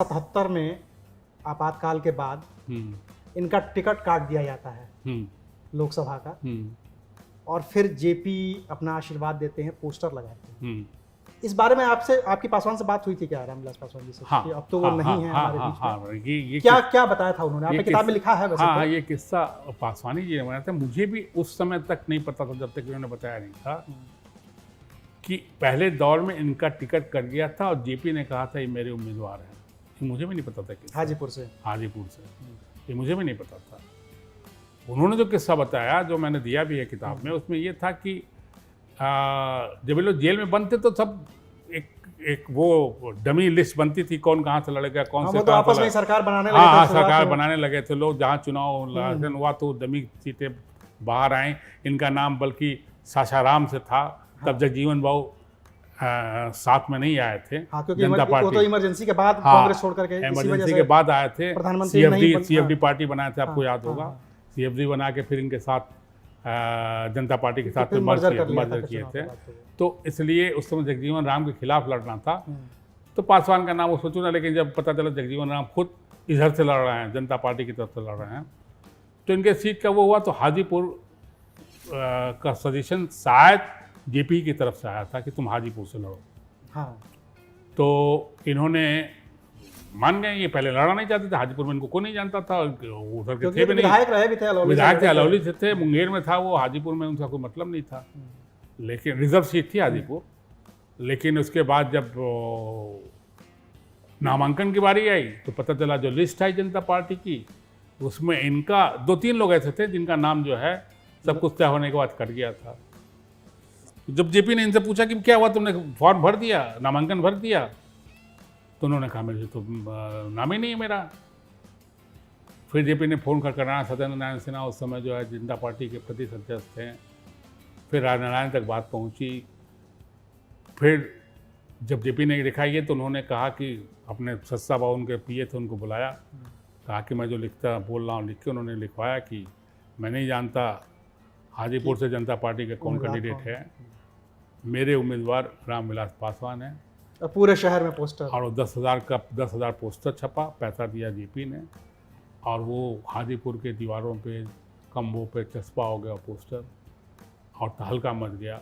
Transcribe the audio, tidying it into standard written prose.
77 में आपातकाल के बाद इनका टिकट काट दिया जाता है लोकसभा का, और फिर जेपी अपना आशीर्वाद देते हैं, पोस्टर लगाते हैं। इस बारे में आपकी पासवान से बात हुई थी क्या, रामविलास पासवान जी से? हाँ, कि अब तो वो नहीं है हमारे बीच में। ये क्या बताया था उन्होंने? आपने किताब में लिखा है वैसे? हाँ, ये किस्सा पासवानी जी ने बनाया था। मुझे भी उस समय तक नहीं पता था, जब तक इन्होंने बताया नहीं था कि पहले दौर में इनका टिकट कट गया था और जेपी ने कहा था ये मेरे उम्मीदवार हैं। मुझे भी नहीं पता था कि हाजीपुर से ये मुझे भी नहीं पता था। उन्होंने जो किस्सा बताया, जो मैंने दिया भी है किताब में, उसमें ये था कि जब ये लोग जेल में बंद थे तो सब एक वो डमी लिस्ट बनती थी, कौन कहाँ से लड़ेगा, कौन से तो आपस में सरकार बनाने लगे। हाँ, सरकार बनाने लगे थे लोग। जहाँ चुनाव इलेक्शन हुआ तो डमी सीटें बाहर आए। इनका नाम बल्कि सासाराम से था। तब जगजीवन भाऊ साथ में नहीं आए थे। हाँ, क्योंकि जनता पार्टी वो तो इमरजेंसी के बाद कांग्रेस छोड़ करके इमरजेंसी के बाद आए थे। सीएफडी पार्टी बनाए थे, आपको याद होगा। सीएफडी बना के फिर इनके साथ जनता पार्टी के साथ मर्जर किए थे। तो इसलिए उस समय जगजीवन राम के खिलाफ लड़ना था, तो पासवान का नाम उसमें चुना। लेकिन जब पता चला जगजीवन राम खुद इधर से लड़ रहे हैं, जनता पार्टी की तरफ से लड़ रहे हैं, तो इनके सीट का वो हुआ। तो हाजीपुर का सजेशन शायद जेपी की तरफ से आया था कि तुम हाजीपुर से लड़ो। हाँ। तो इन्होंने मान गए। ये पहले लड़ना नहीं चाहते थे। हाजीपुर में इनको कोई नहीं जानता था, उधर के थे भी नहीं। विधायक थे, अलौली से थे, मुंगेर में था वो। हाजीपुर में उनका कोई मतलब नहीं था। लेकिन रिजर्व सीट थी हाजीपुर। लेकिन उसके बाद जब नामांकन की बारी आई तो पता चला जो लिस्ट आई जनता पार्टी की, उसमें इनका 2-3 लोग ऐसे थे जिनका नाम जो है सब कुछ तय होने के बाद कट गया था। जब जेपी ने इनसे पूछा कि क्या हुआ, तुमने फॉर्म भर दिया, नामांकन भर दिया? तो उन्होंने कहा मेरे तो नाम ही नहीं है मेरा। फिर जेपी ने फ़ोन कर राणा सत्येंद्र नारायण सिन्हा, उस समय जो है जनता पार्टी के प्रदेश अध्यक्ष थे। फिर राजनारायण तक बात पहुंची। फिर जब जेपी ने लिखा ये, तो उन्होंने कहा कि अपने सस्ता बाबू उनके पीए थे, उनको बुलाया, कहा कि मैं जो बोल रहा हूँ लिख के। उन्होंने लिखवाया कि मैं नहीं जानता हाजीपुर से जनता पार्टी के कौन कैंडिडेट है, मेरे उम्मीदवार रामविलास पासवान हैं। पूरे शहर में पोस्टर, और 10,000 पोस्टर छपा, पैसा दिया जेपी ने, और वो हाजीपुर के दीवारों पे, खंभों पे चस्पा हो गया पोस्टर, और तहलका मच गया।